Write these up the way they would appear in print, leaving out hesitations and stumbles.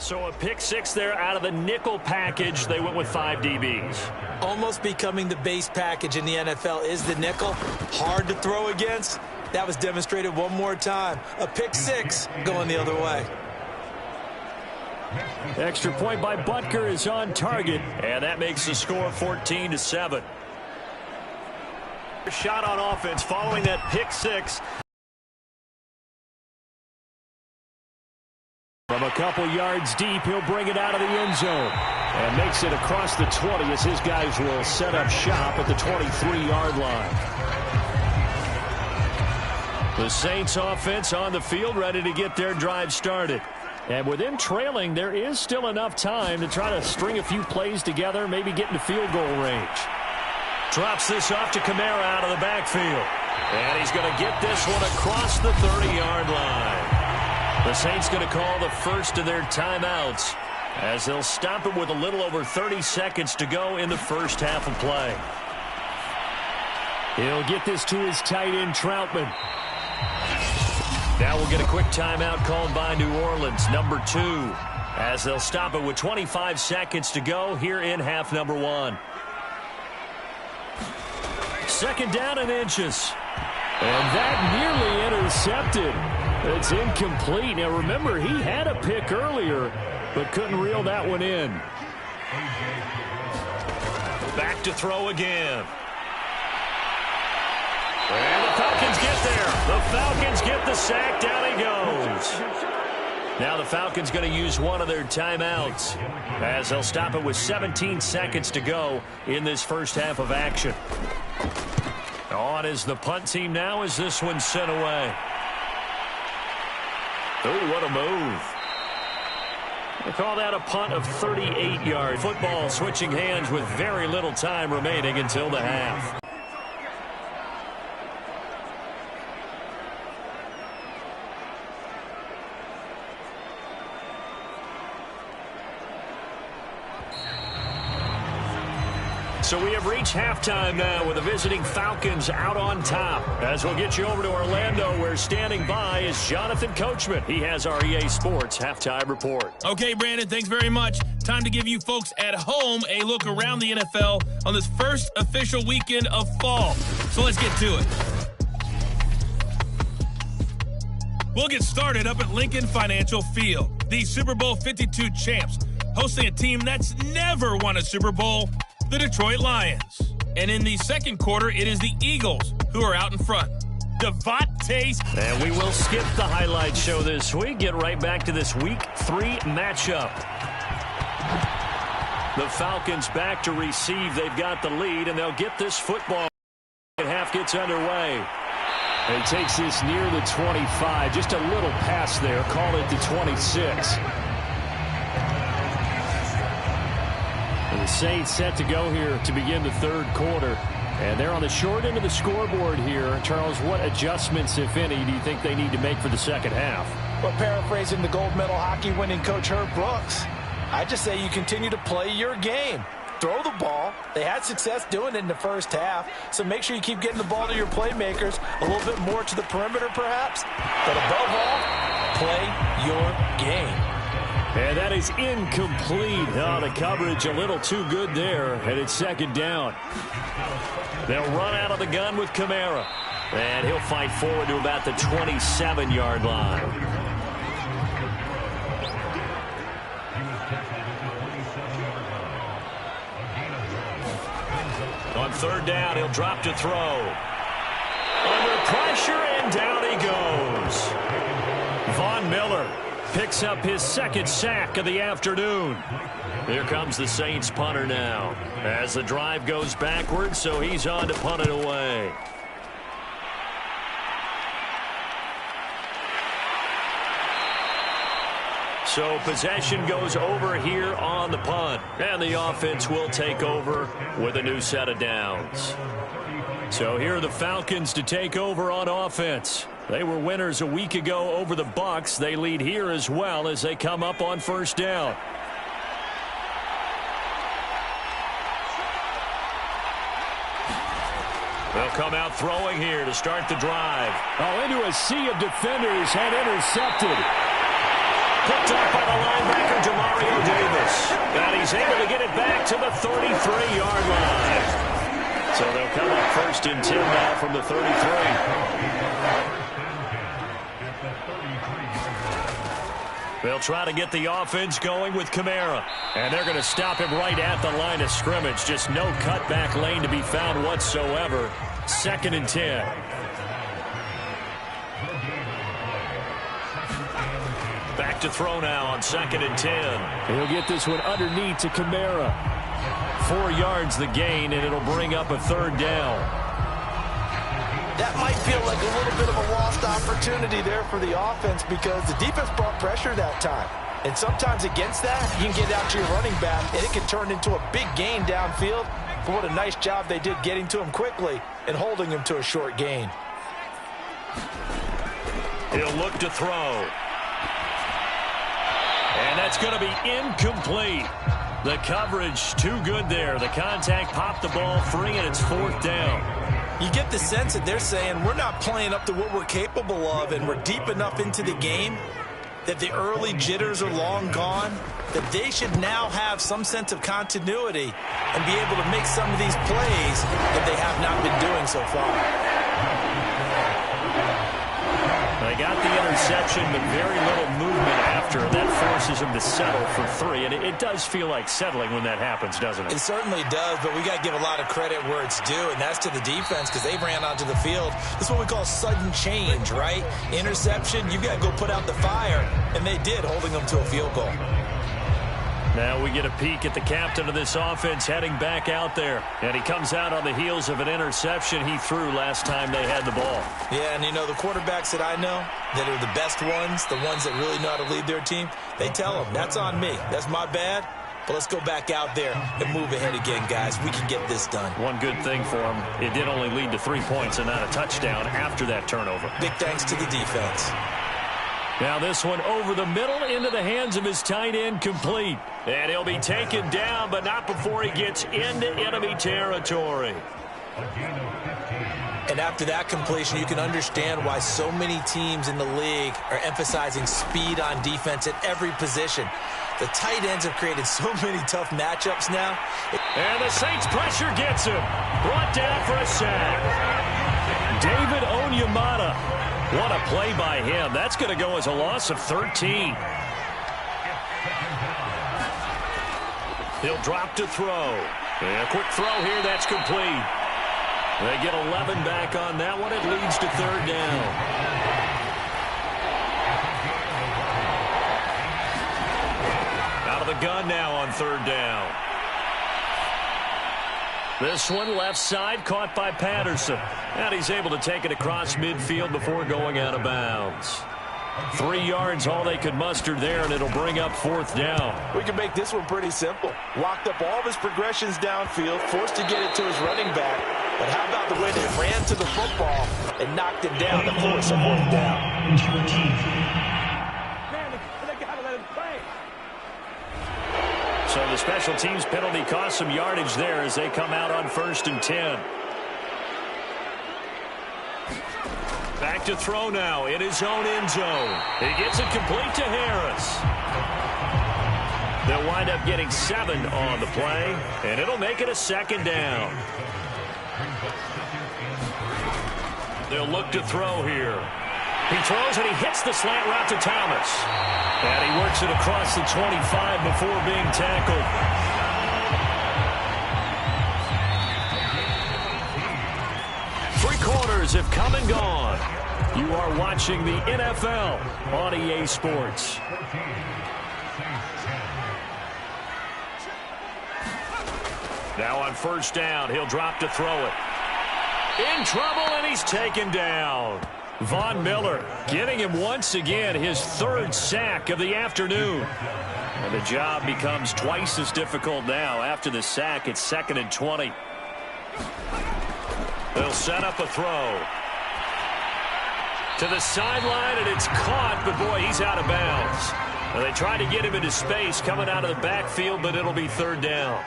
So a pick six there out of the nickel package. They went with 5 DBs. Almost becoming the base package in the NFL is the nickel. Hard to throw against. That was demonstrated one more time. A pick six going the other way. Extra point by Butker is on target, and that makes the score 14-7. Shot on offense following that pick six. From a couple yards deep, he'll bring it out of the end zone and makes it across the 20 as his guys will set up shop at the 23-yard line. The Saints offense on the field ready to get their drive started. And with them trailing, there is still enough time to try to string a few plays together, maybe get into field goal range. Drops this off to Kamara out of the backfield. And he's going to get this one across the 30-yard line. The Saints going to call the first of their timeouts as they'll stop it with a little over 30 seconds to go in the first half of play. He'll get this to his tight end, Troutman. Now we'll get a quick timeout called by New Orleans, number 2, as they'll stop it with 25 seconds to go here in half number 1. Second down and inches. And that nearly intercepted. It's incomplete. Now remember, he had a pick earlier, but couldn't reel that one in. Back to throw again. And the Falcons get there. The Falcons get the sack. Down he goes. Now the Falcons going to use one of their timeouts as they'll stop it with 17 seconds to go in this first half of action. On is the punt team now as this one's sent away. Oh, what a move. They call that a punt of 38 yards. Football switching hands with very little time remaining until the half. So we have reached halftime now with the visiting Falcons out on top. As we'll get you over to Orlando, where standing by is Jonathan Coachman. He has our EA Sports halftime report. Okay, Brandon, thanks very much. Time to give you folks at home a look around the NFL on this first official weekend of fall. So let's get to it. We'll get started up at Lincoln Financial Field. The Super Bowl 52 champs hosting a team that's never won a Super Bowl, the Detroit Lions. And in the second quarter, it is the Eagles who are out in front. Devontae. And we will skip the highlight show this week. Get right back to this Week 3 matchup. The Falcons back to receive. They've got the lead, and they'll get this football. Half gets underway. He takes this near the 25. Just a little pass there. Call it the 26. The Saints set to go here to begin the third quarter. And they're on the short end of the scoreboard here. Charles, what adjustments, if any, do you think they need to make for the second half? Well, paraphrasing the gold medal hockey winning coach Herb Brooks, I just say you continue to play your game. Throw the ball. They had success doing it in the first half, so make sure you keep getting the ball to your playmakers, a little bit more to the perimeter perhaps, but above all, play your game. And that is incomplete. Oh, the coverage a little too good there, and it's second down. They'll run out of the gun with Kamara, and he'll fight forward to about the 27-yard line. On third down, he'll drop to throw. Under pressure, and down he goes. Von Miller picks up his second sack of the afternoon. Here comes the Saints punter now as the drive goes backwards, so he's on to punt it away. So possession goes over here on the punt, and the offense will take over with a new set of downs. So here are the Falcons to take over on offense. They were winners a week ago over the Bucs. They lead here as well as they come up on first down. They'll come out throwing here to start the drive. Oh, into a sea of defenders and intercepted. Put Picked up by the linebacker, Demario Davis. And he's able to get it back to the 33-yard line. So they'll come up 1st and 10 now from the 33. They'll try to get the offense going with Kamara. And they're going to stop him right at the line of scrimmage. Just no cutback lane to be found whatsoever. 2nd and 10. Back to throw now on 2nd and 10. He'll get this one underneath to Kamara. 4 yards the gain, and it'll bring up a 3rd down. That might feel like a little bit of a lost opportunity there for the offense because the defense brought pressure that time. And sometimes against that, you can get out to your running back, and it can turn into a big gain downfield. But what a nice job they did getting to him quickly and holding him to a short gain. He'll look to throw. And that's going to be incomplete. The coverage too good there. The contact popped the ball free, and it's 4th down. You get the sense that they're saying we're not playing up to what we're capable of, and we're deep enough into the game that the early jitters are long gone, that they should now have some sense of continuity and be able to make some of these plays that they have not been doing so far. They got the interception, but very little movement after. That forces them to settle for 3. And it does feel like settling when that happens, doesn't it? It certainly does, but we got to give a lot of credit where it's due, and that's to the defense because they ran onto the field. This is what we call sudden change, right? Interception, you got to go put out the fire, and they did, holding them to a field goal. Now we get a peek at the captain of this offense heading back out there. And he comes out on the heels of an interception he threw last time they had the ball. Yeah, and you know, the quarterbacks that I know that are the best ones, the ones that really know how to lead their team, they tell them, that's on me. That's my bad. But let's go back out there and move ahead again, guys. We can get this done. One good thing for him, it did only lead to 3 points and not a touchdown after that turnover. Big thanks to the defense. Now this one over the middle into the hands of his tight end, complete. And he'll be taken down, but not before he gets into enemy territory. And after that completion, you can understand why so many teams in the league are emphasizing speed on defense at every position. The tight ends have created so many tough matchups now. And the Saints pressure gets him. Brought down for a sack. David Onyemata. What a play by him. That's going to go as a loss of 13. He'll drop to throw. And a quick throw here. That's complete. They get 11 back on that one. It leads to 3rd down. Out of the gun now on 3rd down. This one left side caught by Patterson. And he's able to take it across midfield before going out of bounds. 3 yards all they could muster there, and it'll bring up 4th down. We can make this one pretty simple. Locked up all of his progressions downfield, forced to get it to his running back. But how about the way they ran to the football and knocked him down to force a 4th down? So the special teams penalty cost some yardage there as they come out on 1st and 10. Back to throw now in his own end zone. He gets it complete to Harris. They'll wind up getting 7 on the play, and it'll make it a 2nd down. They'll look to throw here. He throws and he hits the slant route to Thomas. And he works it across the 25 before being tackled. Three quarters have come and gone. You are watching the NFL on EA Sports. Now on 1st down, he'll drop to throw it. In trouble, and he's taken down. Von Miller getting him once again his 3rd sack of the afternoon. And the job becomes twice as difficult now. After the sack, it's 2nd and 20. They'll set up a throw. To the sideline, and it's caught, but boy, he's out of bounds. Well, they tried to get him into space coming out of the backfield, but it'll be 3rd down.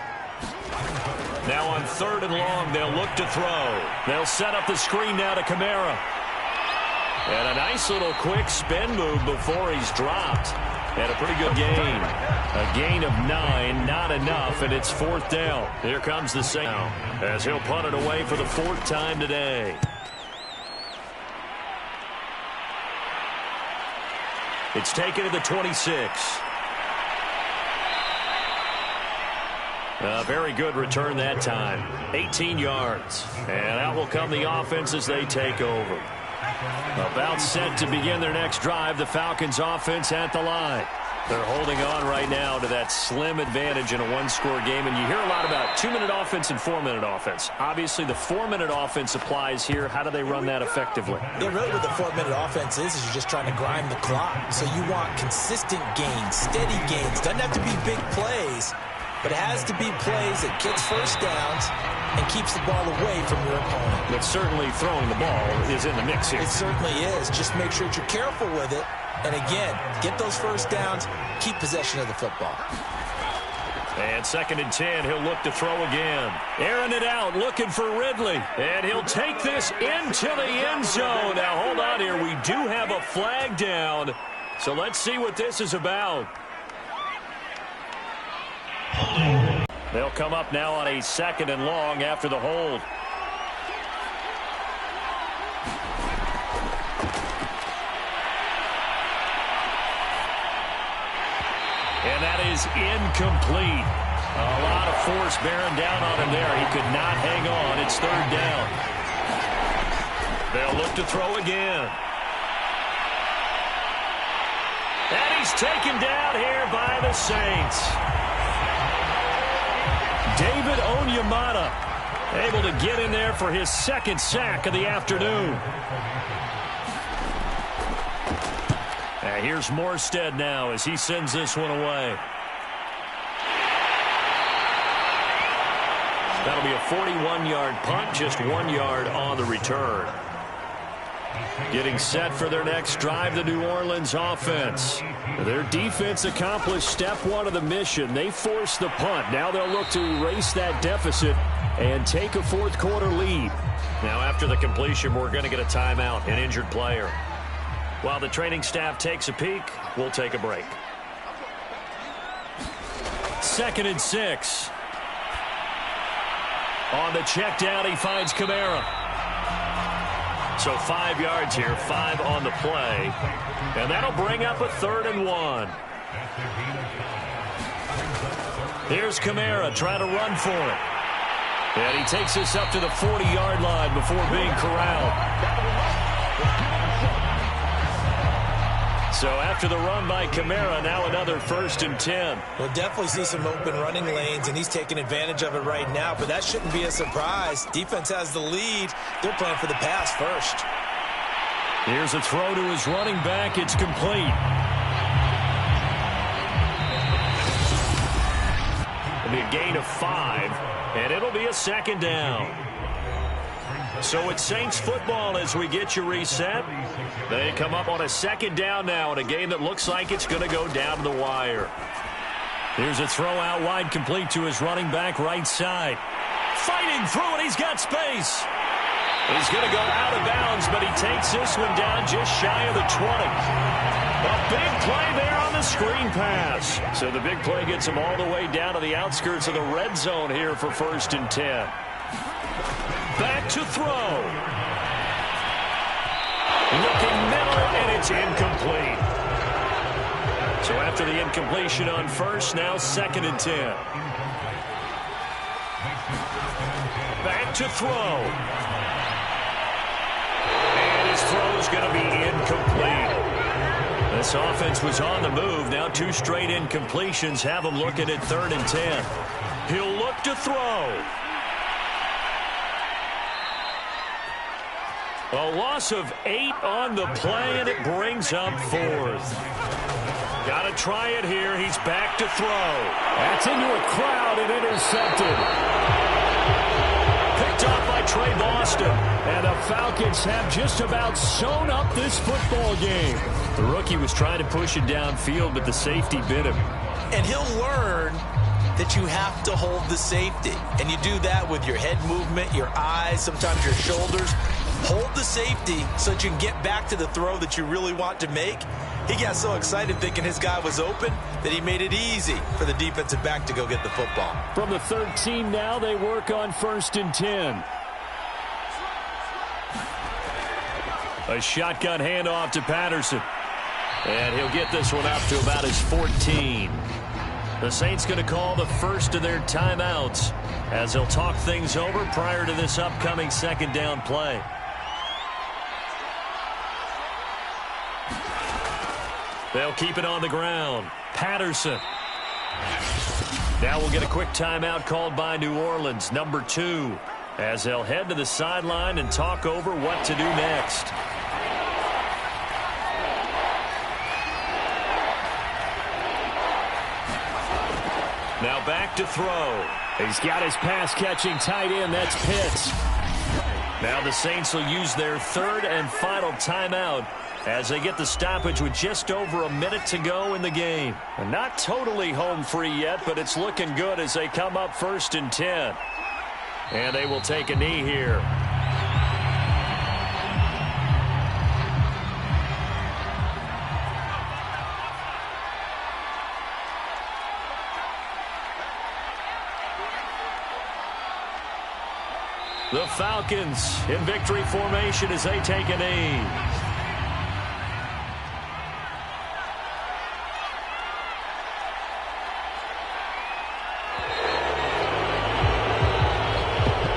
Now on 3rd and long, they'll look to throw. They'll set up the screen now to Kamara. And a nice little quick spin move before he's dropped. And a pretty good gain. A gain of 9, not enough, and it's 4th down. Here comes the Saints as he'll punt it away for the 4th time today. It's taken to the 26. A very good return that time. 18 yards. And out will come the offense as they take over. About set to begin their next drive, the Falcons offense at the line. They're holding on right now to that slim advantage in a one-score game, and you hear a lot about 2-minute offense and 4-minute offense. Obviously, the 4-minute offense applies here. How do they run that effectively? Yeah, really what the 4-minute offense is you're just trying to grind the clock. So you want consistent gains, steady gains. Doesn't have to be big plays, but it has to be plays that gets first downs and keeps the ball away from your opponent. But certainly throwing the ball is in the mix here. It certainly is. Just make sure that you're careful with it. And again, get those first downs, keep possession of the football. And 2nd and 10, he'll look to throw again. Airing it out, looking for Ridley. And he'll take this into the end zone. Now, hold on here. We do have a flag down. So let's see what this is about. They'll come up now on a 2nd and long after the hold. And that is incomplete. A lot of force bearing down on him there. He could not hang on. It's 3rd down. They'll look to throw again. And he's taken down here by the Saints. David Onyemata able to get in there for his 2nd sack of the afternoon. Here's Morstead now as he sends this one away. That'll be a 41-yard punt, just 1 yard on the return. Getting set for their next drive, the New Orleans offense. Their defense accomplished step 1 of the mission. They forced the punt. Now they'll look to erase that deficit and take a 4th quarter lead. Now after the completion, we're going to get a timeout, an injured player. While the training staff takes a peek, we'll take a break. 2nd and 6. On the check down, he finds Kamara. So 5 yards here, 5 on the play. And that'll bring up a 3rd and 1. Here's Kamara trying to run for it. And he takes this up to the 40-yard line before being corralled. So after the run by Kamara, now another 1st and 10. We'll definitely see some open running lanes, and he's taking advantage of it right now, but that shouldn't be a surprise. Defense has the lead. They're playing for the pass first. Here's a throw to his running back. It's complete. It'll be a gain of 5, and it'll be a 2nd down. So it's Saints football as we get you reset. They come up on a 2nd down now in a game that looks like it's going to go down to the wire. Here's a throw out wide, complete to his running back right side. Fighting through it, he's got space. He's going to go out of bounds, but he takes this one down just shy of the 20. A big play there on the screen pass. So the big play gets him all the way down to the outskirts of the red zone here for 1st and 10. Back to throw. Looking middle, and it's incomplete. So after the incompletion on 1st, now 2nd and 10. Back to throw. And his throw's going to be incomplete. This offense was on the move. Now 2 straight incompletions have him looking at 3rd and 10. He'll look to throw. A loss of 8 on the play, and it brings up 4th. Got to try it here. He's back to throw. That's into a crowd and intercepted. Picked off by Trey Boston. And the Falcons have just about sewn up this football game. The rookie was trying to push it downfield, but the safety bit him. And he'll learn that you have to hold the safety. And you do that with your head movement, your eyes, sometimes your shoulders. Hold the safety so that you can get back to the throw that you really want to make. He got so excited thinking his guy was open that he made it easy for the defensive back to go get the football. From the 13 now, they work on 1st and 10. A shotgun handoff to Patterson. And he'll get this one up to about his 14. The Saints going to call the first of their timeouts as they'll talk things over prior to this upcoming 2nd down play. They'll keep it on the ground. Patterson. Now we'll get a quick timeout called by New Orleans, number 2, as they'll head to the sideline and talk over what to do next. Now back to throw. He's got his pass-catching tight end. That's Pitts. Now the Saints will use their 3rd and final timeout as they get the stoppage with just over a minute to go in the game. And not totally home free yet, but it's looking good as they come up 1st and 10. And they will take a knee here. The Falcons in victory formation as they take a knee.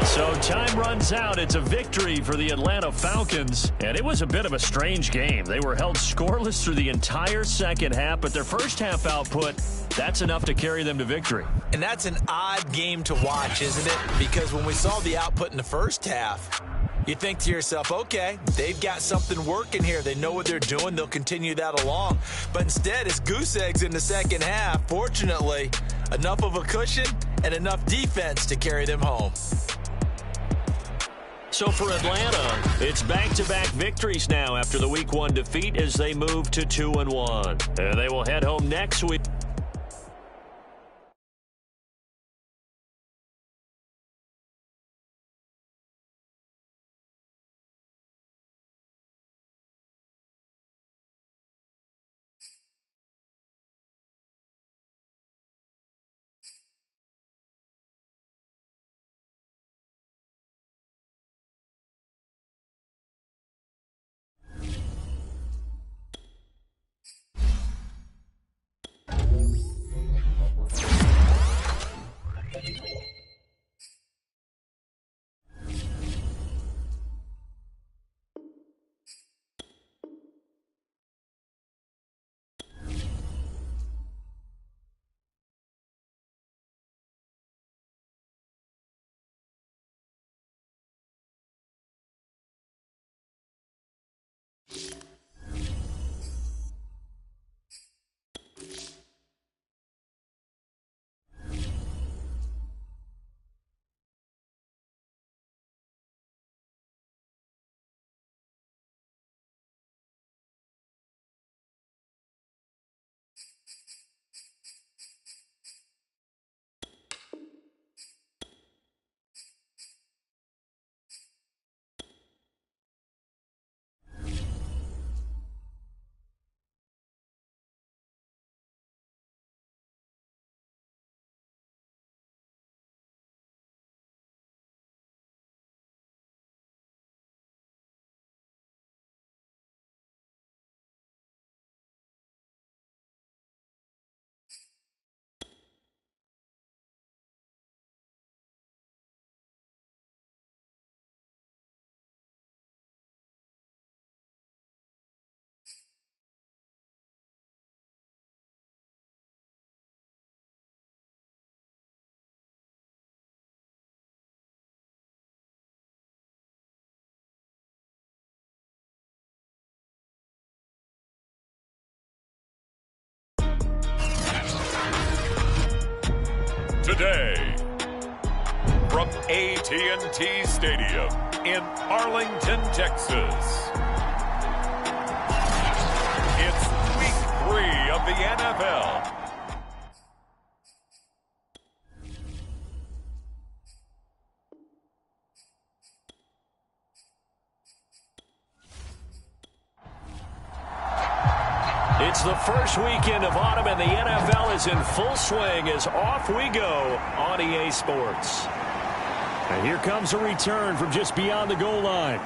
So time runs out. It's a victory for the Atlanta Falcons. And it was a bit of a strange game. They were held scoreless through the entire second half, but their first half output, that's enough to carry them to victory. And that's an odd game to watch, isn't it? Because when we saw the output in the first half, you think to yourself, okay, they've got something working here. They know what they're doing. They'll continue that along. But instead, it's goose eggs in the second half. Fortunately, enough of a cushion and enough defense to carry them home. So for Atlanta, it's back-to-back victories now after the Week 1 defeat as they move to 2-1. And they will head home next week. Today, from AT&T Stadium in Arlington, Texas, it's Week 3 of the NFL. It's the first weekend of autumn, and the NFL is in full swing as off we go on EA Sports. And here comes a return from just beyond the goal line.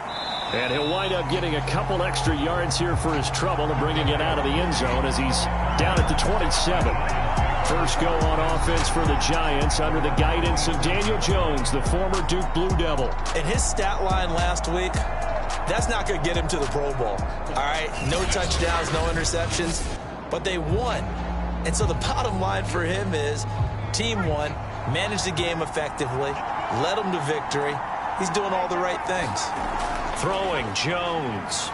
And he'll wind up getting a couple extra yards here for his trouble and bringing it out of the end zone as he's down at the 27. First go on offense for the Giants under the guidance of Daniel Jones, the former Duke Blue Devil. And his stat line last week, that's not going to get him to the Pro Bowl. All right, no touchdowns, no interceptions, but they won. And so the bottom line for him is team won, managed the game effectively, led them to victory. He's doing all the right things. Throwing, Jones.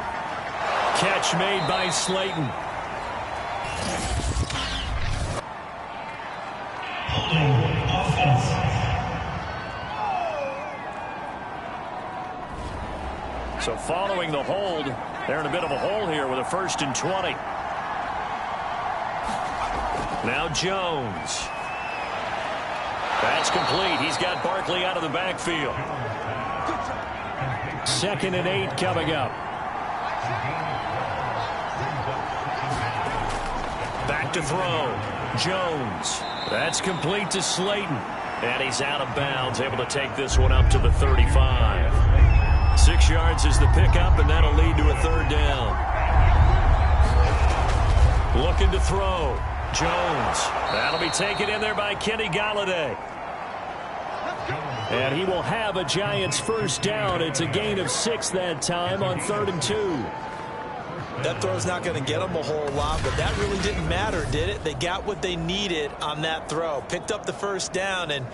Catch made by Slayton. So following the hold, they're in a bit of a hole here with a 1st and 20. Now Jones. That's complete. He's got Barkley out of the backfield. 2nd and 8 coming up. Back to throw. Jones. That's complete to Slayton. And he's out of bounds, able to take this one up to the 35. 6 yards is the pickup, and that'll lead to a 3rd down. Looking to throw. Jones. That'll be taken in there by Kenny Golladay. And he will have a Giants 1st down. It's a gain of 6 that time on 3rd and 2. That throw's not going to get them a whole lot, but that really didn't matter, did it? They got what they needed on that throw. Picked up the 1st down, and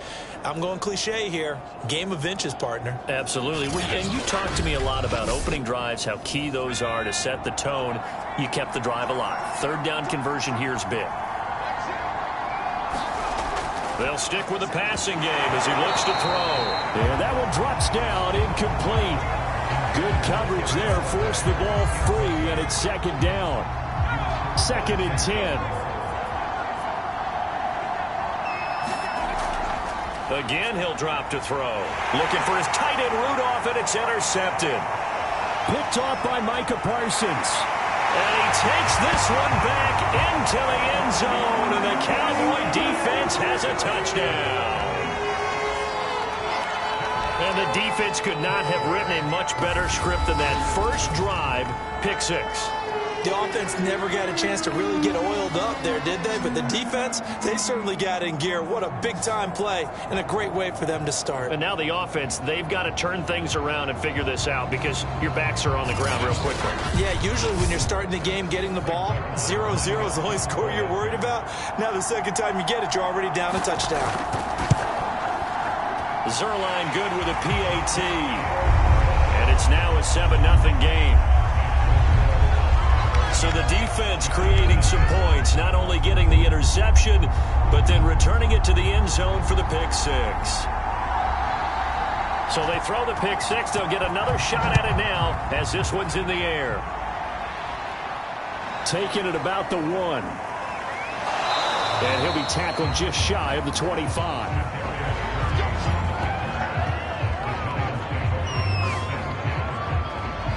I'm going cliche here. Game of inches, partner. Absolutely. And you talked to me a lot about opening drives, how key those are to set the tone. You kept the drive alive. 3rd down conversion here is big. They'll stick with the passing game as he looks to throw. And that one drops down, incomplete. Good coverage there, forced the ball free, and it's 2nd down. 2nd and 10. Again, he'll drop to throw. Looking for his tight end Rudolph, and it's intercepted. Picked off by Micah Parsons. And he takes this one back into the end zone, and the Cowboy defense has a touchdown. And the defense could not have written a much better script than that first drive, pick 6. The offense never got a chance to really get oiled up there, did they? But the defense, they certainly got in gear. What a big-time play and a great way for them to start. And now the offense, they've got to turn things around and figure this out because your backs are on the ground real quickly. Yeah, usually when you're starting the game, getting the ball, 0-0 is the only score you're worried about. Now the second time you get it, you're already down a touchdown. Zerline good with a PAT. And it's now a 7-0 game. So the defense creating some points, not only getting the interception, but then returning it to the end zone for the pick 6. So they throw the pick 6. They'll get another shot at it now as this one's in the air. Taking it about the 1. And he'll be tackled just shy of the 25.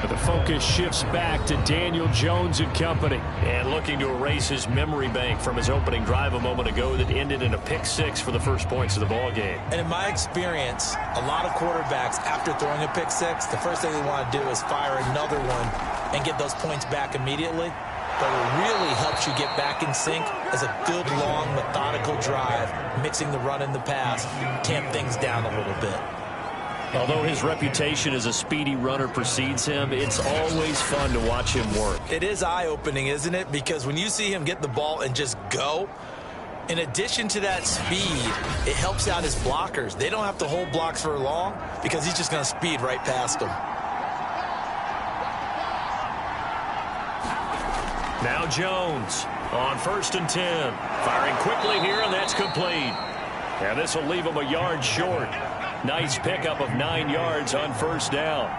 The focus shifts back to Daniel Jones and company. And looking to erase his memory bank from his opening drive a moment ago that ended in a pick 6 for the first points of the ball game. And in my experience, a lot of quarterbacks, after throwing a pick 6, the first thing they want to do is fire another one and get those points back immediately. But what really helps you get back in sync is a good, long, methodical drive, mixing the run and the pass, tamp things down a little bit. Although his reputation as a speedy runner precedes him, it's always fun to watch him work. It is eye-opening, isn't it? Because when you see him get the ball and just go, in addition to that speed, it helps out his blockers. They don't have to hold blocks for long because he's just going to speed right past them. Now Jones on 1st and 10. Firing quickly here, and that's complete. And this will leave him a yard short. Nice pickup of 9 yards on 1st down.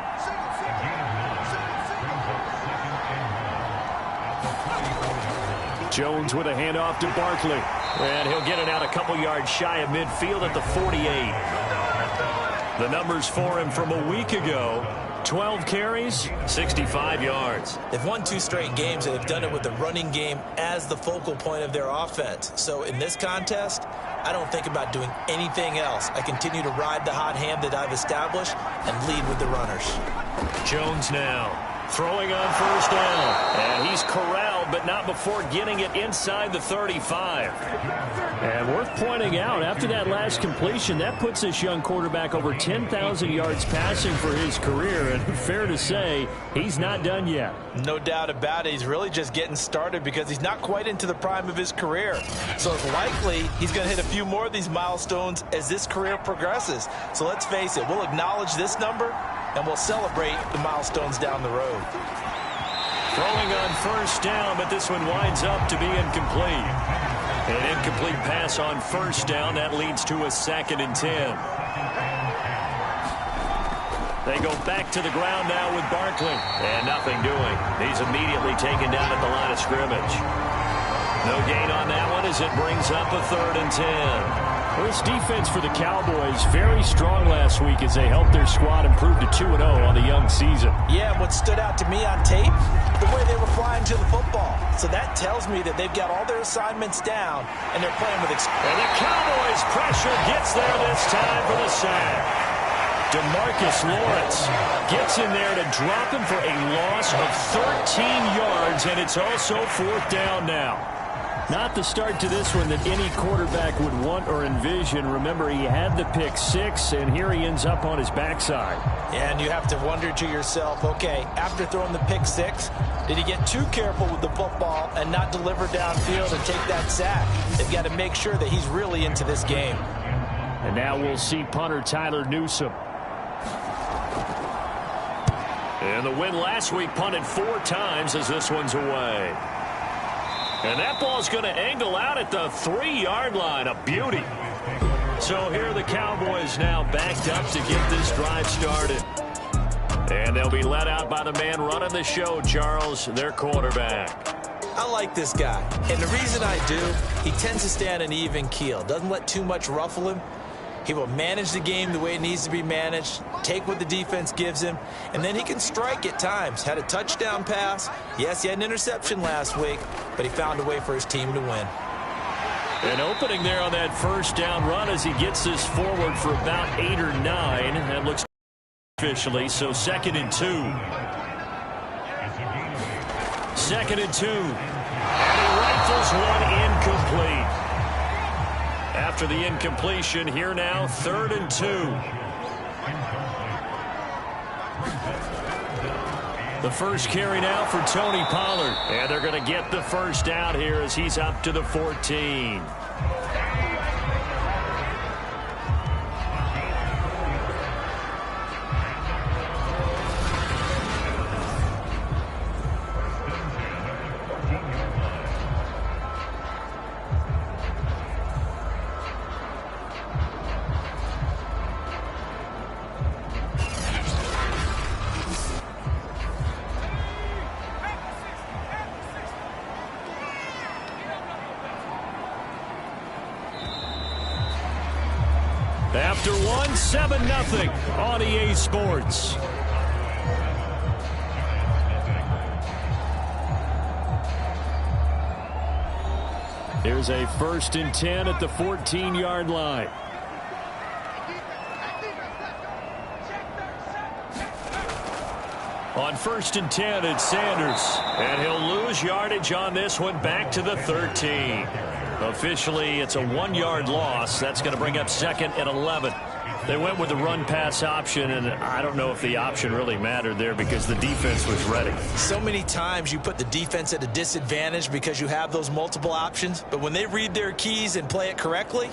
Jones with a handoff to Barkley. And he'll get it out a couple yards shy of midfield at the 48. The numbers for him from a week ago. 12 carries, 65 yards. They've won 2 straight games, and they've done it with the running game as the focal point of their offense. So in this contest, I don't think about doing anything else. I continue to ride the hot hand that I've established and lead with the runners. Jones now throwing on first down. And he's corralled, but not before getting it inside the 35. And worth pointing out, after that last completion, that puts this young quarterback over 10,000 yards passing for his career. And fair to say, he's not done yet. No doubt about it. He's really just getting started because he's not quite into the prime of his career. So it's likely he's going to hit a few more of these milestones as this career progresses. So let's face it, we'll acknowledge this number and we'll celebrate the milestones down the road. Throwing on first down, but this one winds up to be incomplete. An incomplete pass on first down. That leads to a 2nd and 10. They go back to the ground now with Barkley. And nothing doing. He's immediately taken down at the line of scrimmage. No gain on that one as it brings up a 3rd and 10. Well, this defense for the Cowboys very strong last week as they helped their squad improve to 2-0 on the young season. Yeah, what stood out to me on tape, the way they were flying to the football. So that tells me that they've got all their assignments down and they're playing with experience. And the Cowboys pressure gets there this time for the sack. DeMarcus Lawrence gets in there to drop him for a loss of 13 yards, and it's also 4th down now. Not the start to this one that any quarterback would want or envision. Remember, he had the pick 6, and here he ends up on his backside. Yeah, and you have to wonder to yourself, okay, after throwing the pick 6, did he get too careful with the football and not deliver downfield and take that sack? They've got to make sure that he's really into this game. And now we'll see punter Tyler Newsome. And the win last week punted 4 times as this one's away. And that ball's going to angle out at the 3-yard line. A beauty. So here are the Cowboys now backed up to get this drive started. And they'll be let out by the man running the show, Charles, their quarterback. I like this guy. And the reason I do, he tends to stay on an even keel. Doesn't let too much ruffle him. He will manage the game the way it needs to be managed, take what the defense gives him, and then he can strike at times. Had a touchdown pass. Yes, he had an interception last week, but he found a way for his team to win. An opening there on that first down run as he gets this forward for about 8 or 9. That looks officially, so 2nd and 2. 2nd and 2. And he rifles one incomplete. After the incompletion, here now, 3rd and 2. The first carry now for Tony Pollard. And they're going to get the first down here as he's up to the 14. After one, 7-0 on EA Sports. Here's a 1st and 10 at the 14-yard line. On 1st and 10, it's Sanders. And he'll lose yardage on this one back to the 13. Officially, it's a 1-yard loss. That's going to bring up 2nd and 11. They went with the run-pass option, and I don't know if the option really mattered there because the defense was ready. So many times you put the defense at a disadvantage because you have those multiple options, but when they read their keys and play it correctly,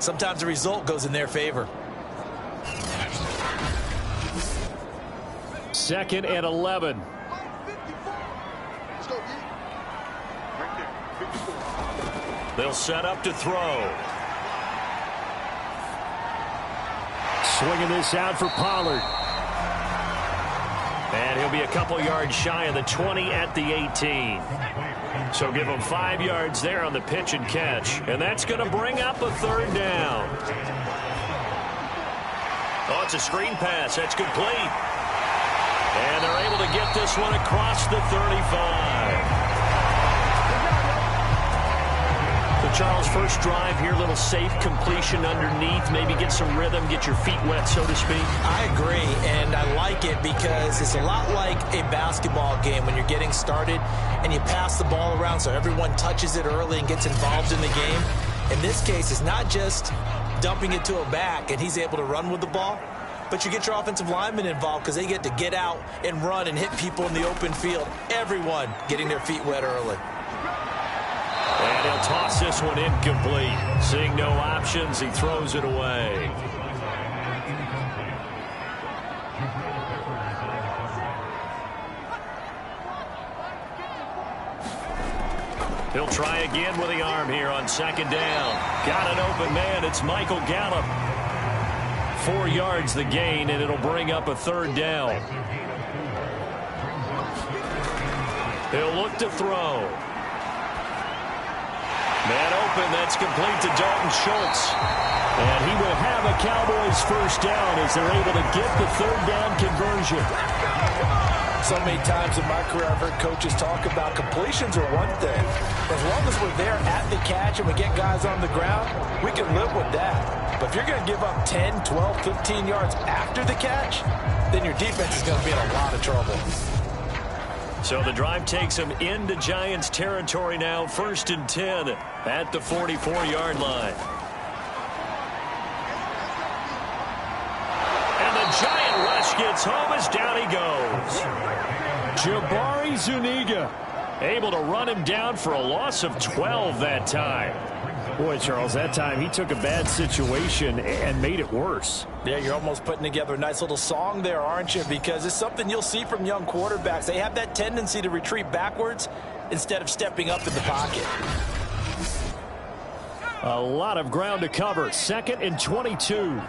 sometimes the result goes in their favor. 2nd and 11. They'll set up to throw. Swinging this out for Pollard. And he'll be a couple yards shy of the 20 at the 18. So give him 5 yards there on the pitch and catch. And that's going to bring up a 3rd down. Oh, it's a screen pass. That's complete. And they're able to get this one across the 35. So, Charles, first drive here, little safe completion underneath, maybe get some rhythm, get your feet wet, so to speak. I agree, and I like it because it's a lot like a basketball game when you're getting started and you pass the ball around so everyone touches it early and gets involved in the game. In this case, it's not just dumping it to a back and he's able to run with the ball, but you get your offensive linemen involved because they get to get out and run and hit people in the open field. Everyone getting their feet wet early. And he'll toss this one incomplete. Seeing no options, he throws it away. He'll try again with the arm here on second down. Got an open man. It's Michael Gallup. 4 yards the gain, and it'll bring up a third down. He'll look to throw. Man open, that's complete to Dalton Schultz. And he will have a Cowboys first down as they're able to get the third down conversion. So many times in my career I've heard coaches talk about completions are one thing. As long as we're there at the catch and we get guys on the ground, we can live with that. But if you're going to give up 10, 12, 15 yards after the catch, then your defense is going to be in a lot of trouble. So the drive takes them into Giants territory now, 1st and 10 at the 44-yard line. And the Giant rush gets home as down he goes. Jabari Zuniga able to run him down for a loss of 12 that time. Boy, Charles, that time he took a bad situation and made it worse. Yeah, you're almost putting together a nice little song there, aren't you? Because it's something you'll see from young quarterbacks. They have that tendency to retreat backwards instead of stepping up in the pocket. A lot of ground to cover. 2nd and 22.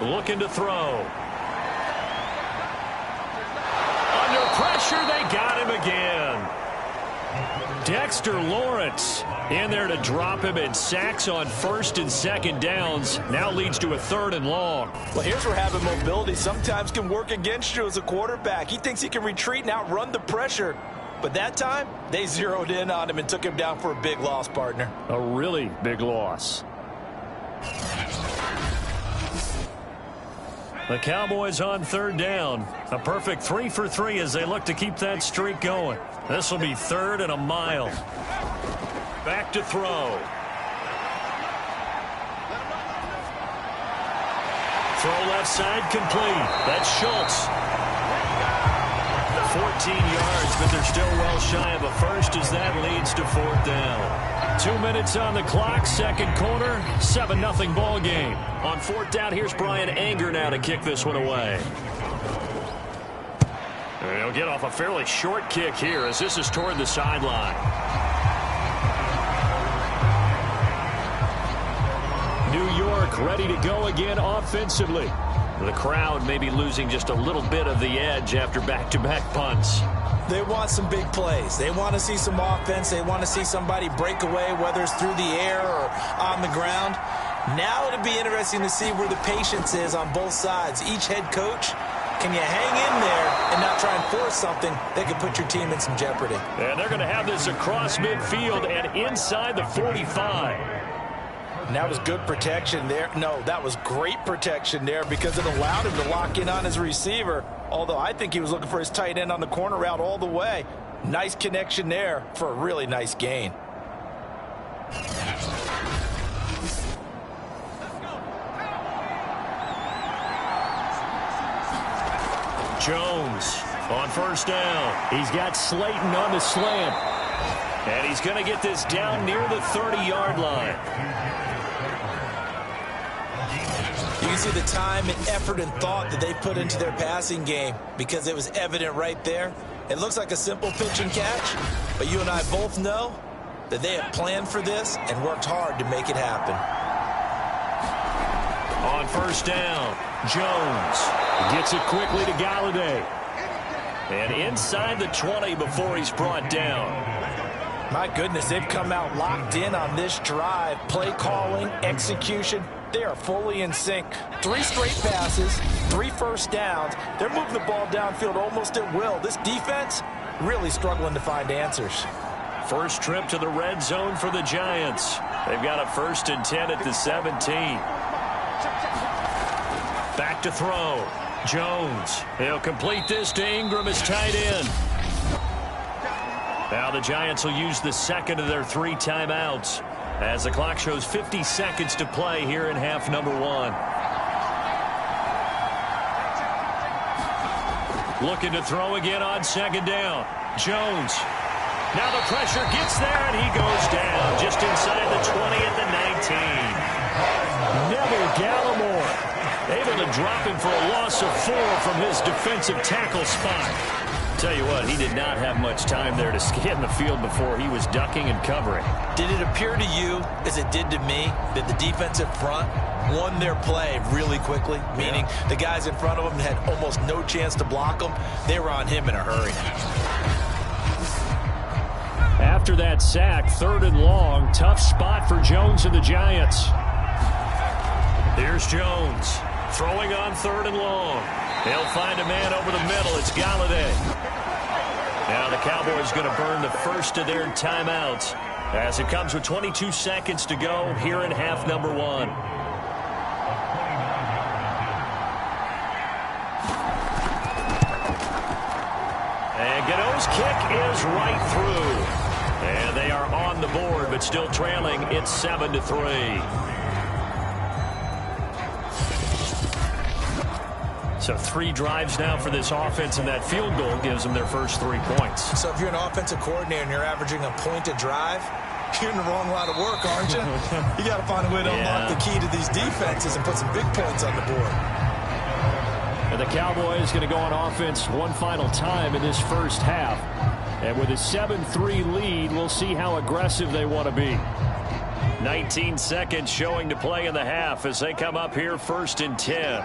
Looking to throw. Under pressure, they got him again. Dexter Lawrence in there to drop him, and sacks on 1st and 2nd downs. Now leads to a 3rd and long. Well, here's where having mobility sometimes can work against you as a quarterback. He thinks he can retreat and outrun the pressure. But that time, they zeroed in on him and took him down for a big loss, partner. A really big loss. The Cowboys on 3rd down. A perfect 3 for 3 as they look to keep that streak going. This will be 3rd and a mile. Back to throw. Throw left side complete. That's Schultz. 14 yards, but they're still well shy of a first as that leads to 4th down. 2 minutes on the clock, 2nd quarter, 7-0 ball game. On 4th down, here's Brian Anger now to kick this one away. And he'll get off a fairly short kick here as this is toward the sideline. New York ready to go again offensively. The crowd may be losing just a little bit of the edge after back-to-back punts. They want some big plays. They want to see some offense. They want to see somebody break away, whether it's through the air or on the ground. Now it'll be interesting to see where the patience is on both sides. Each head coach, can you hang in there and not try and force something that could put your team in some jeopardy? And they're going to have this across midfield and inside the 45. And that was good protection there. No, that was great protection there because it allowed him to lock in on his receiver. Although I think he was looking for his tight end on the corner route all the way. Nice connection there for a really nice gain. Jones on 1st down. He's got Slayton on the slant. And he's going to get this down near the 30-yard line. You can see the time and effort and thought that they put into their passing game because it was evident right there. It looks like a simple pitch and catch, but you and I both know that they have planned for this and worked hard to make it happen. On 1st down, Jones gets it quickly to Galladay. And inside the 20 before he's brought down. My goodness, they've come out locked in on this drive. Play calling, execution, They are fully in sync. 3 straight passes, 3 first downs. They're moving the ball downfield almost at will. This defense really struggling to find answers. First trip to the red zone for the Giants. They've got a 1st and 10 at the 17. Back to throw. Jones. He'll complete this to Ingram as tight end. Now the Giants will use the second of their 3 timeouts as the clock shows 50 seconds to play here in half number 1. Looking to throw again on 2nd down. Jones. Now the pressure gets there, and he goes down just inside the 20 at the 19. Neville Gallimore able to drop him for a loss of 4 from his defensive tackle spot. Tell you what, he did not have much time there to scan the field before he was ducking and covering. Did it appear to you, as it did to me, that the defensive front won their play really quickly? Meaning the guys in front of them had almost no chance to block them. They were on him in a hurry. After that sack, 3rd and long, tough spot for Jones and the Giants. Here's Jones, throwing on 3rd and long. They'll find a man over the middle. It's Galladay. Now the Cowboys going to burn the first of their timeouts as it comes with 22 seconds to go here in half number 1. And Gano's kick is right through. And they are on the board, but still trailing. It's 7-3. So 3 drives now for this offense, and that field goal gives them their first 3 points. So if you're an offensive coordinator and you're averaging a point a drive, you're in the wrong line of work, aren't you? You got to find a way to unlock the key to these defenses and put some big points on the board. And the Cowboys going to go on offense one final time in this first half. And with a 7-3 lead, we'll see how aggressive they want to be. 19 seconds showing to play in the half as they come up here 1st and 10.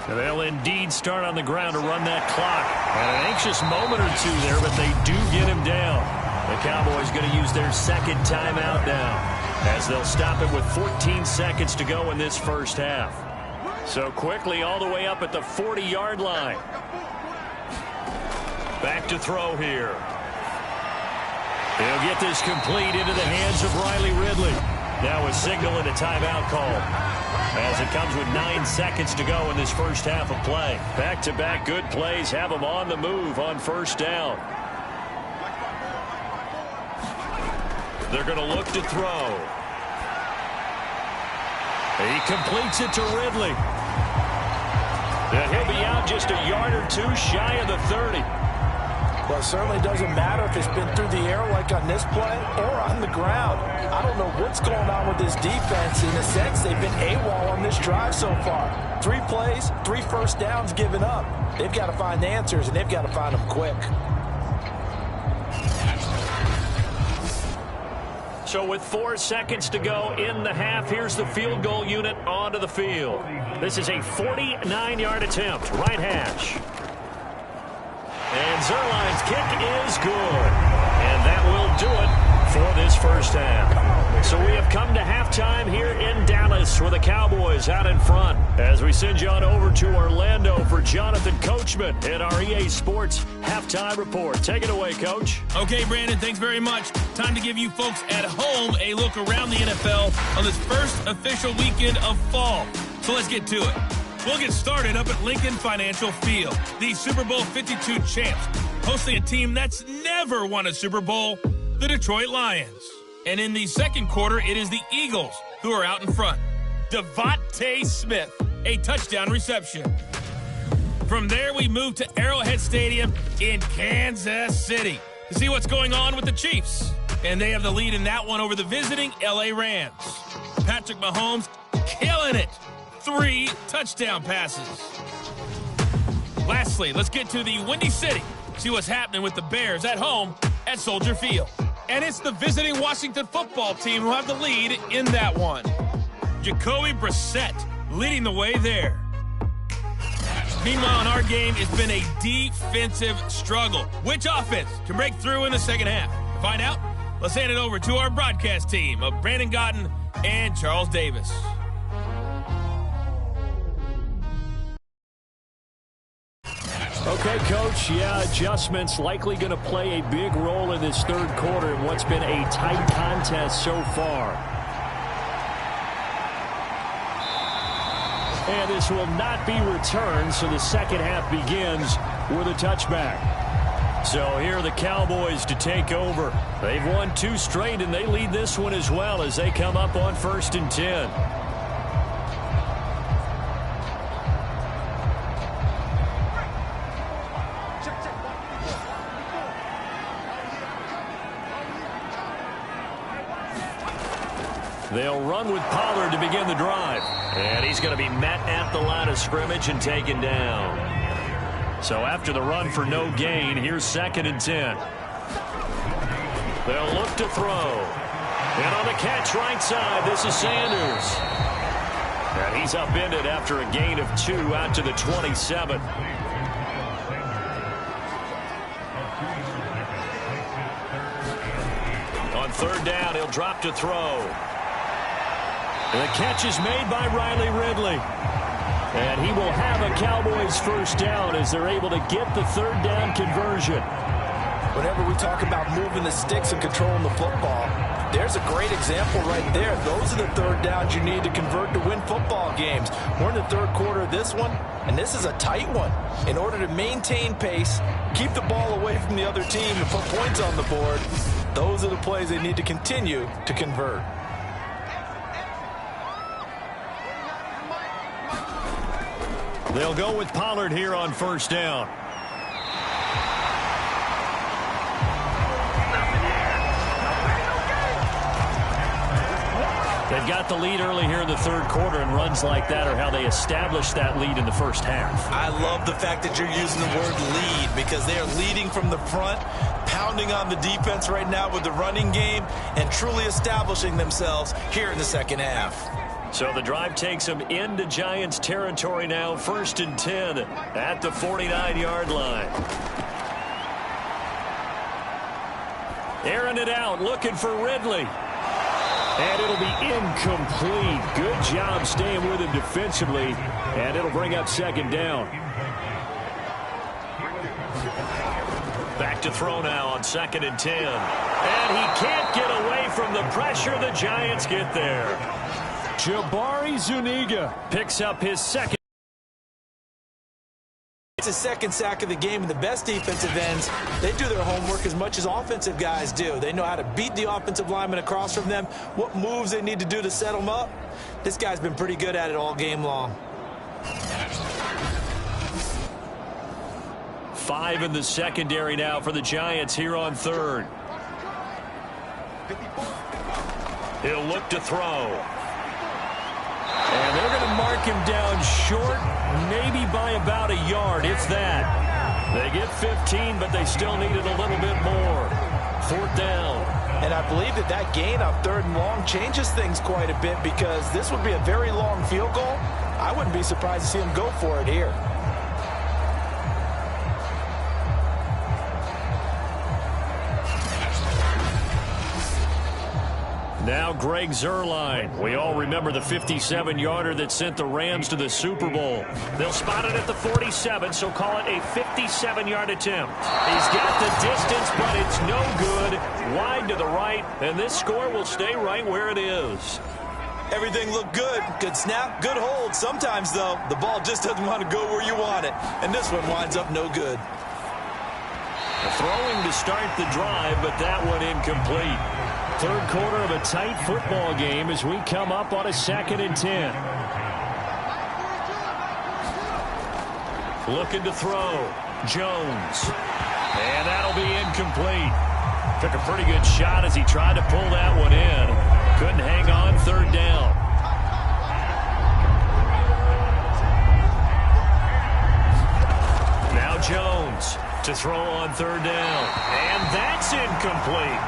They'll indeed start on the ground to run that clock. And an anxious moment or 2 there, but they do get him down. The Cowboys going to use their 2nd timeout now as they'll stop it with 14 seconds to go in this first half. So quickly all the way up at the 40-yard line. Back to throw here. He'll get this complete into the hands of Riley Ridley. Now a signal and a timeout call as it comes with 9 seconds to go in this first half of play. Back-to-back good plays have them on the move on 1st down. They're going to look to throw. He completes it to Ridley. And he'll be out just a yard or 2 shy of the 30. Well, it certainly doesn't matter if it's been through the air like on this play or on the ground. I don't know what's going on with this defense. In a sense, they've been AWOL on this drive so far. 3 plays, 3 first downs given up. They've got to find answers, and they've got to find them quick. So with 4 seconds to go in the half, here's the field goal unit onto the field. This is a 49-yard attempt, right hash. And Zerline's kick is good. And that will do it for this first half. So we have come to halftime here in Dallas where the Cowboys out in front. As we send you on over to Orlando for Jonathan Coachman in our EA Sports Halftime Report. Take it away, Coach. Okay, Brandon, thanks very much. Time to give you folks at home a look around the NFL on this first official weekend of fall. So let's get to it. We'll get started up at Lincoln Financial Field. The Super Bowl 52 champs hosting a team that's never won a Super Bowl, the Detroit Lions. And in the second quarter, it is the Eagles who are out in front. Devontae Smith, a touchdown reception. From there, we move to Arrowhead Stadium in Kansas City to see what's going on with the Chiefs. And they have the lead in that one over the visiting L.A. Rams. Patrick Mahomes killing it. 3 touchdown passes. Lastly, let's get to the Windy City. See what's happening with the Bears at home at Soldier Field. And it's the visiting Washington football team who have the lead in that one. Jacoby Brissett leading the way there. Meanwhile, in our game, it's been a defensive struggle. Which offense can break through in the second half? To find out, let's hand it over to our broadcast team of Brandon Gotten and Charles Davis. Okay, Coach, adjustments likely going to play a big role in this third quarter in what's been a tight contest so far. And this will not be returned, so the second half begins with a touchback. So here are the Cowboys to take over. They've won 2 straight, and they lead this one as well as they come up on 1st and 10. They'll run with Pollard to begin the drive. And he's going to be met at the line of scrimmage and taken down. So after the run for no gain, here's 2nd and 10. They'll look to throw. And on the catch right side, this is Sanders. And he's upended after a gain of 2 out to the 27. On 3rd down, he'll drop to throw. And the catch is made by Riley Ridley. And he will have a Cowboys first down as they're able to get the 3rd down conversion. Whenever we talk about moving the sticks and controlling the football, there's a great example right there. Those are the 3rd downs you need to convert to win football games. We're in the 3rd quarter of this one, and this is a tight one. In order to maintain pace, keep the ball away from the other team and put points on the board, those are the plays they need to continue to convert. They'll go with Pollard here on 1st down. They've got the lead early here in the 3rd quarter, and runs like that are how they established that lead in the first half. I love the fact that you're using the word lead because they are leading from the front, pounding on the defense right now with the running game, and truly establishing themselves here in the 2nd half. So the drive takes them into Giants territory now, 1st and 10 at the 49-yard line. Airing it out, looking for Ridley. And it'll be incomplete. Good job staying with him defensively, and it'll bring up 2nd down. Back to throw now on 2nd and 10. And he can't get away from the pressure. The Giants get there. Jabari Zuniga picks up his 2nd. It's his 2nd sack of the game, and the best defensive ends, they do their homework as much as offensive guys do. They know how to beat the offensive lineman across from them, what moves they need to do to set them up. This guy's been pretty good at it all game long. 5 in the secondary now for the Giants here on 3rd. He'll look to throw. And they're going to mark him down short, maybe by about a yard, if that. They get 15, but they still needed a little bit more. 4th down. And I believe that gain on 3rd and long changes things quite a bit because this would be a very long field goal. I wouldn't be surprised to see him go for it here. Now Greg Zuerlein. We all remember the 57-yarder that sent the Rams to the Super Bowl. They'll spot it at the 47, so call it a 57-yard attempt. He's got the distance, but it's no good. Wide to the right, and this score will stay right where it is. Everything looked good. Good snap, good hold. Sometimes, though, the ball just doesn't want to go where you want it, and this one winds up no good. Throwing to start the drive, but that one incomplete. 3rd quarter of a tight football game as we come up on a 2nd and 10. Looking to throw. Jones. And that'll be incomplete. Took a pretty good shot as he tried to pull that one in. Couldn't hang on. 3rd down. Now Jones to throw on 3rd down. And that's incomplete.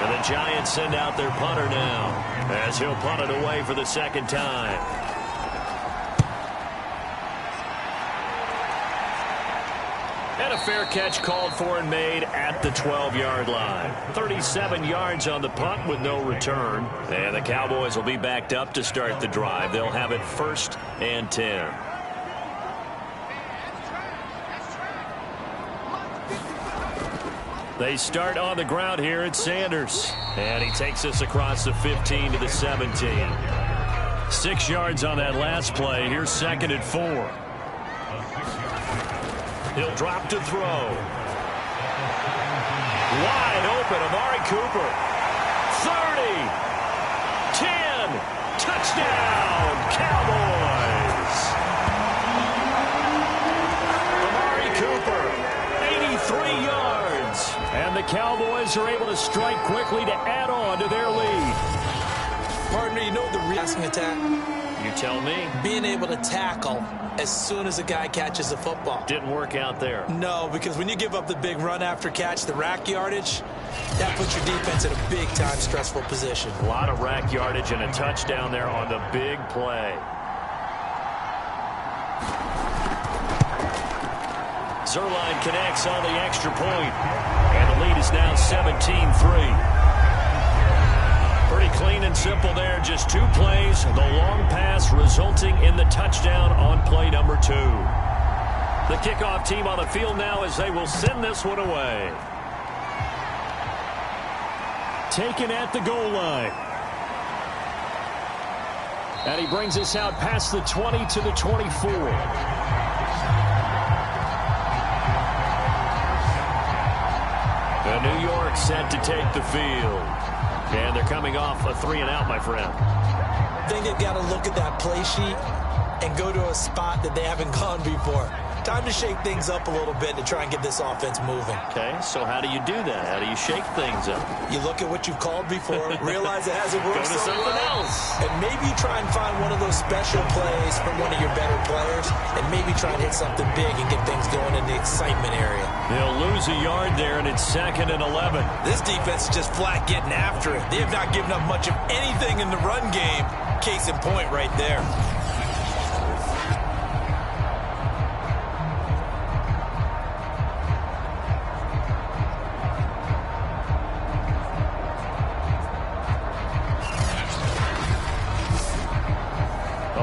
And the Giants send out their punter now as he'll punt it away for the 2nd time. And a fair catch called for and made at the 12-yard line. 37 yards on the punt with no return. And the Cowboys will be backed up to start the drive. They'll have it 1st and 10. They start on the ground here at Sanders. And he takes us across the 15 to the 17. 6 yards on that last play. Here's 2nd and 4. He'll drop to throw. Wide open, Amari Cooper. 30. 10. Touchdown, Cowboys. Amari Cooper, 83 yards. And the Cowboys are able to strike quickly to add on to their lead. Partner, you know the passing attack? You tell me. Being able to tackle as soon as a guy catches the football. Didn't work out there. No, because when you give up the big run after catch, the rack yardage, that puts your defense in a big-time stressful position. A lot of rack yardage and a touchdown there on the big play. Zerline connects on the extra point. And the lead is now 17-3. Pretty clean and simple there. Just 2 plays. The long pass resulting in the touchdown on play number 2. The kickoff team on the field now as they will send this one away. Taken at the goal line. And he brings us out past the 20 to the 24. The New York set to take the field. And they're coming off a 3-and-out, my friend. I think they've got to look at that play sheet and go to a spot that they haven't gone before. Time to shake things up a little bit to try and get this offense moving. Okay, so how do you do that? How do you shake things up? You look at what you've called before, realize it hasn't worked Go to so something well, else. and maybe try and find one of those special plays from one of your better players, and maybe try and hit something big and get things going in the excitement area. They'll lose a yard there, and it's 2nd and 11. This defense is just flat getting after it. They have not given up much of anything in the run game. Case in point right there.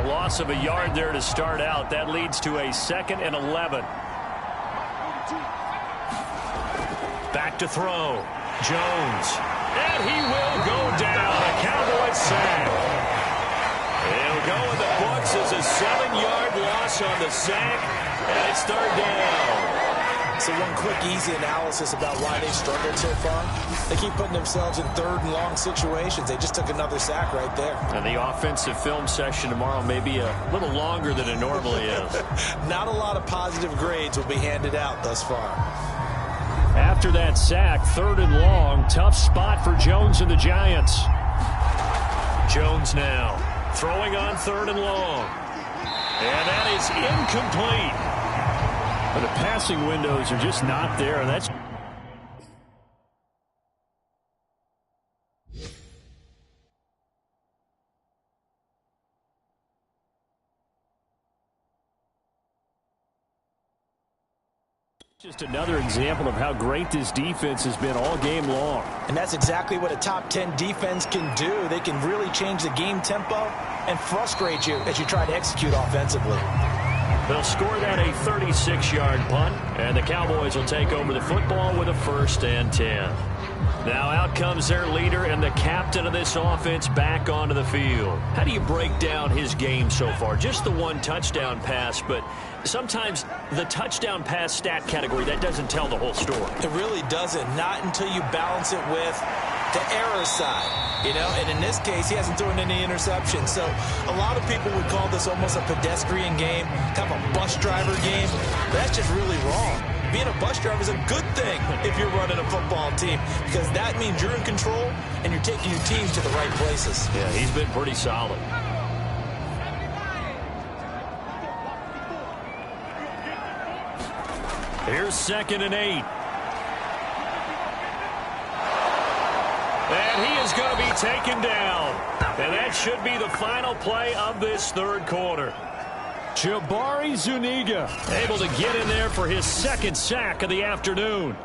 Loss of a yard there to start out. That leads to a 2nd and 11. Back to throw. Jones. And he will go down. A Cowboy sack. It'll go in the books as a 7-yard loss on the sack. And it's 3rd down. So one quick, easy analysis about why they struggled so far. They keep putting themselves in 3rd and long situations. They just took another sack right there. And the offensive film session tomorrow may be a little longer than it normally is. Not a lot of positive grades will be handed out thus far. After that sack, 3rd and long, tough spot for Jones and the Giants. Jones now throwing on 3rd and long. And that is incomplete. But the passing windows are just not there. And that's just another example of how great this defense has been all game long. And that's exactly what a top 10 defense can do. They can really change the game tempo and frustrate you as you try to execute offensively. They'll score that a 36-yard punt, and the Cowboys will take over the football with a 1st and 10. Now out comes their leader and the captain of this offense back onto the field. How do you break down his game so far? Just the 1 touchdown pass, but sometimes the touchdown pass stat category, that doesn't tell the whole story. It really doesn't, not until you balance it with the error side, you know, and in this case, he hasn't thrown any interceptions. So a lot of people would call this almost a pedestrian game, kind of a bus driver game. But that's just really wrong. Being a bus driver is a good thing if you're running a football team, because that means you're in control and you're taking your team to the right places. Yeah, he's been pretty solid. Here's 2nd and 8. And he is going to be taken down. And that should be the final play of this 3rd quarter. Jabari Zuniga able to get in there for his second sack of the afternoon.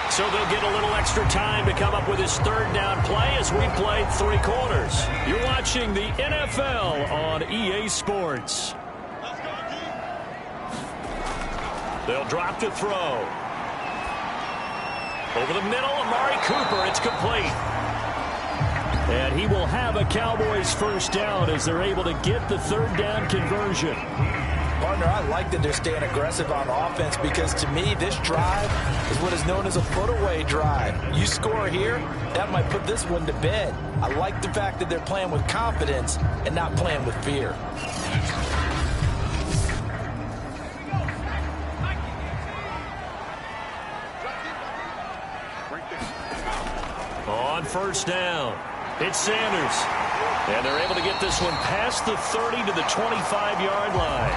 So they'll get a little extra time to come up with his third down play as we played 3 quarters. You're watching the NFL on EA Sports. They'll drop to throw. Over the middle, Amari Cooper. It's complete. And he will have a Cowboys first down as they're able to get the third down conversion. Partner, I like that they're staying aggressive on offense because, to me, this drive is what is known as a put-away drive. You score here, that might put this one to bed. I like the fact that they're playing with confidence and not playing with fear. On first down, it's Sanders. And they're able to get this one past the 30 to the 25-yard line.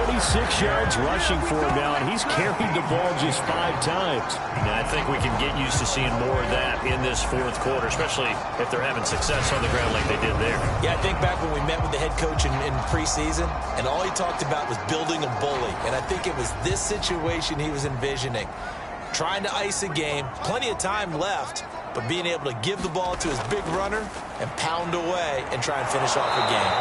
46 yards rushing for him now, and he's carried the ball just 5 times. And I think we can get used to seeing more of that in this fourth quarter, especially if they're having success on the ground like they did there. Yeah, I think back when we met with the head coach in preseason, and all he talked about was building a bully. And I think it was this situation he was envisioning. Trying to ice a game, plenty of time left, but being able to give the ball to his big runner and pound away and try and finish off a game.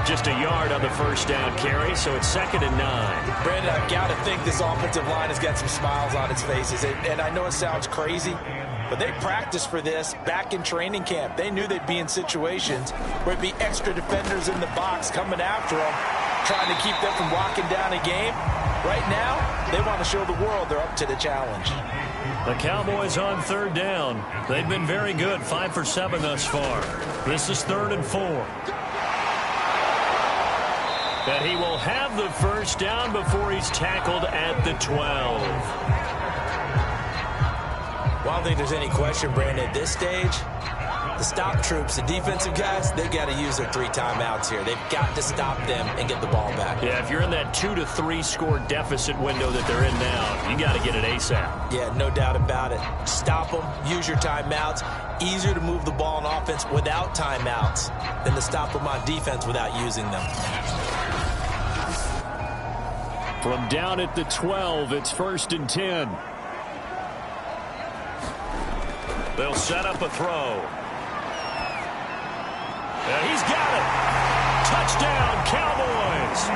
Just a yard on the first down carry, so it's 2nd and 9. Brandon, I've got to think this offensive line has got some smiles on its faces. And I know it sounds crazy, but they practiced for this back in training camp. They knew they'd be in situations where it'd be extra defenders in the box coming after them, trying to keep them from locking down a game. Right now, they want to show the world they're up to the challenge. The Cowboys on third down. They've been very good, 5 for 7 thus far. This is 3rd and 4. And he will have the first down before he's tackled at the 12. Well, I don't think there's any question, Brandon, at this stage, the stop troops, the defensive guys, they've got to use their 3 timeouts here. They've got to stop them and get the ball back. Yeah, if you're in that 2 to 3 score deficit window that they're in now, you got to get it ASAP. Yeah, no doubt about it. Stop them, use your timeouts. Easier to move the ball on offense without timeouts than to stop them on defense without using them. From down at the 12, it's 1st and 10. They'll set up a throw. And he's got it. Touchdown, Cowboys.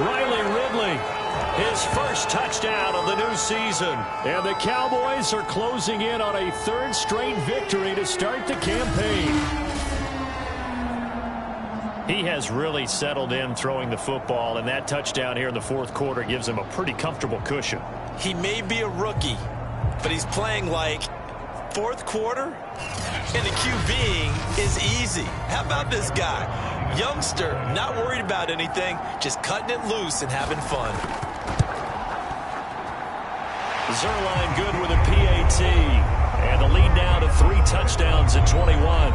Riley Ridley, his first touchdown of the new season. And the Cowboys are closing in on a 3rd straight victory to start the campaign. He has really settled in throwing the football, and that touchdown here in the 4th quarter gives him a pretty comfortable cushion. He may be a rookie, but he's playing like 4th quarter, and the QBing is easy. How about this guy? Youngster, not worried about anything, just cutting it loose and having fun. Zerline good with a PAT, and the lead now to 3 touchdowns at 21.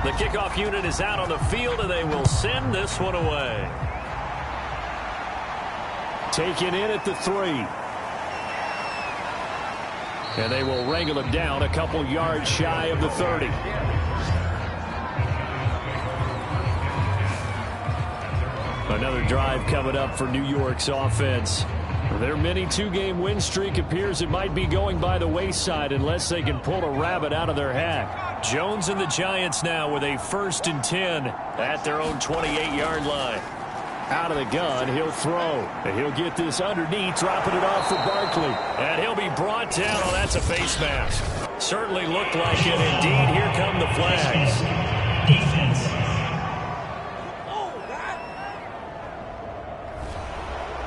The kickoff unit is out on the field, and they will send this one away. Taken in at the 3. And they will wrangle him down a couple yards shy of the 30. Another drive coming up for New York's offense. Their mini 2-game win streak appears it might be going by the wayside unless they can pull a rabbit out of their hat. Jones and the Giants now with a 1st and 10 at their own 28-yard line. Out of the gun, he'll throw. And he'll get this underneath, dropping it off for Barkley. And he'll be brought down. Oh, that's a face mask. Certainly looked like it. Indeed, here come the flags.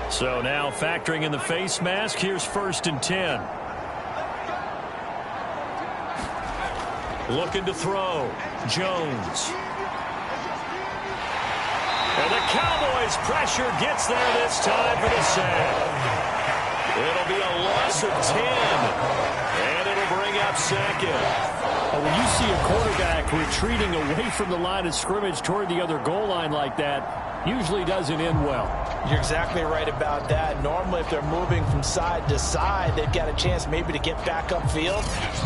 So now factoring in the face mask, here's 1st and 10. Looking to throw. Jones. And the Cowboys' pressure gets there this time for the sack. It'll be a loss of 10. And it'll bring up second. Well, when you see a quarterback retreating away from the line of scrimmage toward the other goal line like that, usually doesn't end well. You're exactly right about that. Normally, if they're moving from side to side, they've got a chance maybe to get back upfield.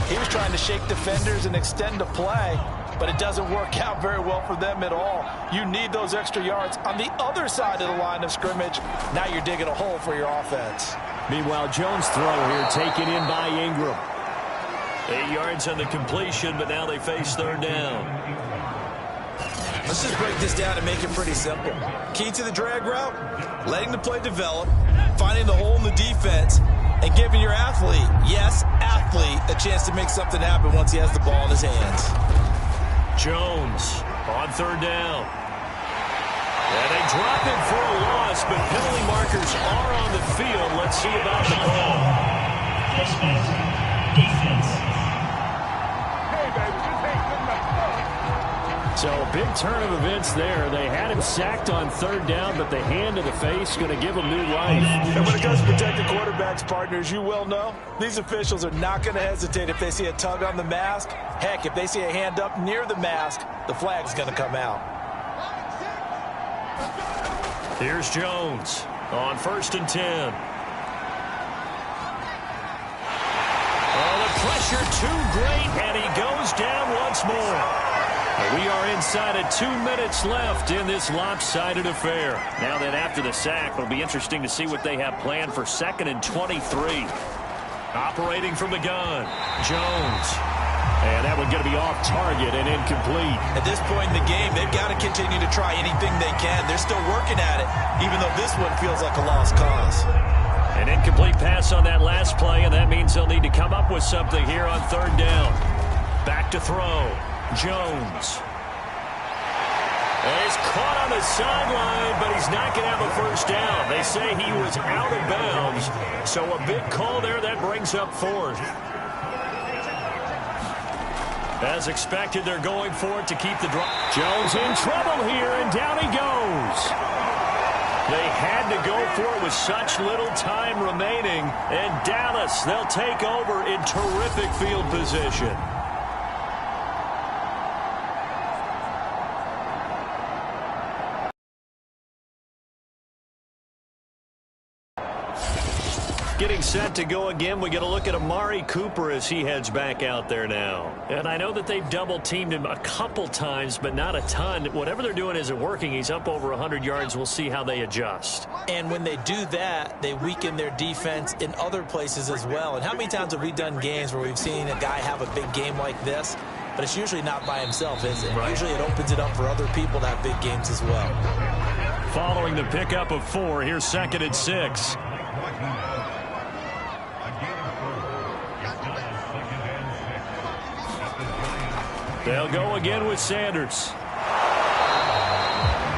He was trying to shake defenders and extend the play, but it doesn't work out very well for them at all. You need those extra yards on the other side of the line of scrimmage. Now you're digging a hole for your offense. Meanwhile, Jones' throw here taken in by Ingram. 8 yards on the completion, but now they face third down. Let's just break this down and make it pretty simple. Key to the drag route, letting the play develop, finding the hole in the defense, and giving your athlete, yes, athlete, a chance to make something happen once he has the ball in his hands. Jones on third down. And they drop him for a loss, but penalty markers are on the field. Let's see about the call. Defense. So a big turn of events there. They had him sacked on third down, but the hand to the face going to give him new life. And when it comes to protecting quarterbacks, partners, you well know, these officials are not going to hesitate if they see a tug on the mask. Heck, if they see a hand up near the mask, the flag's going to come out. Here's Jones on 1st and 10. Oh, the pressure too great, and he goes down once more. We are inside of 2 minutes left in this lopsided affair. Now then, after the sack, it'll be interesting to see what they have planned for 2nd and 23. Operating from the gun, Jones. And that one's going to be off target and incomplete. At this point in the game, they've got to continue to try anything they can. They're still working at it, even though this one feels like a lost cause. An incomplete pass on that last play, and that means they'll need to come up with something here on third down. Back to throw. Jones. And he's caught on the sideline, but he's not going to have a first down. They say he was out of bounds, so a big call there that brings up 4th. As expected, they're going for it to keep the drive. Jones in trouble here, and down he goes. They had to go for it with such little time remaining, and Dallas, they'll take over in terrific field position. Getting set to go again. We get a look at Amari Cooper as he heads back out there now. And I know that they've double-teamed him a couple times, but not a ton. Whatever they're doing isn't working. He's up over 100 yards. We'll see how they adjust. And when they do that, they weaken their defense in other places as well. And how many times have we done games where we've seen a guy have a big game like this? But it's usually not by himself, is it? Right. Usually it opens it up for other people to have big games as well. Following the pickup of 4, here's 2nd and 6. They'll go again with Sanders.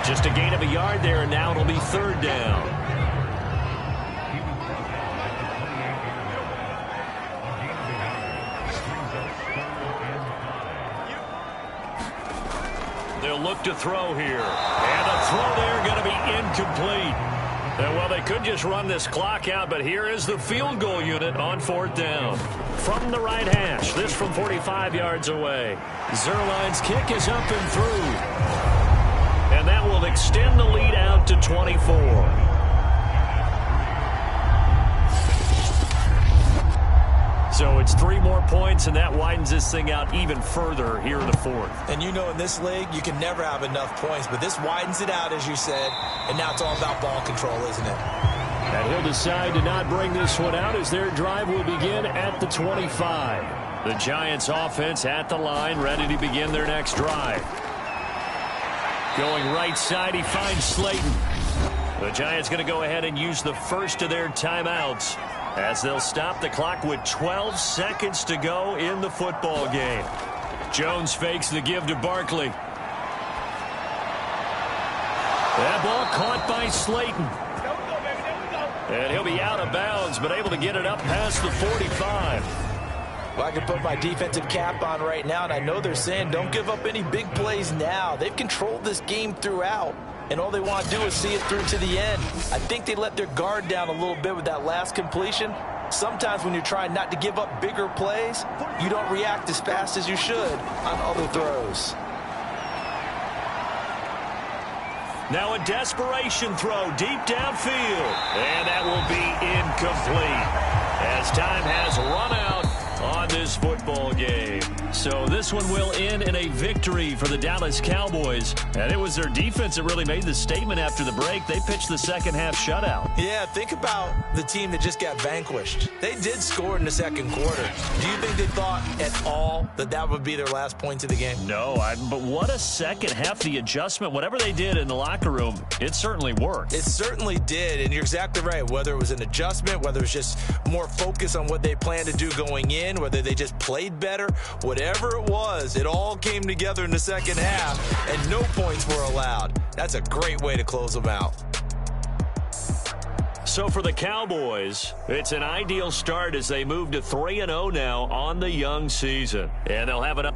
Just a gain of a yard there, and now it'll be third down. They'll look to throw here. And a throw there going to be incomplete. And well, they could just run this clock out, but here is the field goal unit on 4th down. From the right hash, this from 45 yards away. Zerline's kick is up and through. And that will extend the lead out to 24. So it's 3 more points, and that widens this thing out even further here in the 4th. And you know in this league, you can never have enough points, but this widens it out, as you said, and now it's all about ball control, isn't it? And he'll decide to not bring this one out as their drive will begin at the 25. The Giants offense at the line, ready to begin their next drive. Going right side, he finds Slayton. The Giants going to go ahead and use the first of their timeouts as they'll stop the clock with 12 seconds to go in the football game. Jones fakes the give to Barkley. That ball caught by Slayton. And he'll be out of bounds, but able to get it up past the 45. Well, I can put my defensive cap on right now, and I know they're saying don't give up any big plays now. They've controlled this game throughout. and all they want to do is see it through to the end. I think they let their guard down a little bit with that last completion. Sometimes when you're trying not to give up bigger plays, you don't react as fast as you should on other throws. Now a desperation throw deep downfield, and that will be incomplete as time has run out on this football game. So this one will end in a victory for the Dallas Cowboys. And it was their defense that really made the statement after the break. They pitched the second half shutout. Yeah, think about the team that just got vanquished. They did score in the second quarter. Do you think they thought at all that that would be their last point of the game? No, but what a second half. The adjustment, whatever they did in the locker room, it certainly worked. It certainly did, and you're exactly right. Whether it was an adjustment, whether it was just more focus on what they planned to do going in, whether they just played better, whatever it was, it all came together in the second half, and no points were allowed. That's a great way to close them out. So for the Cowboys, it's an ideal start as they move to 3-0 now on the young season. And they'll have it up.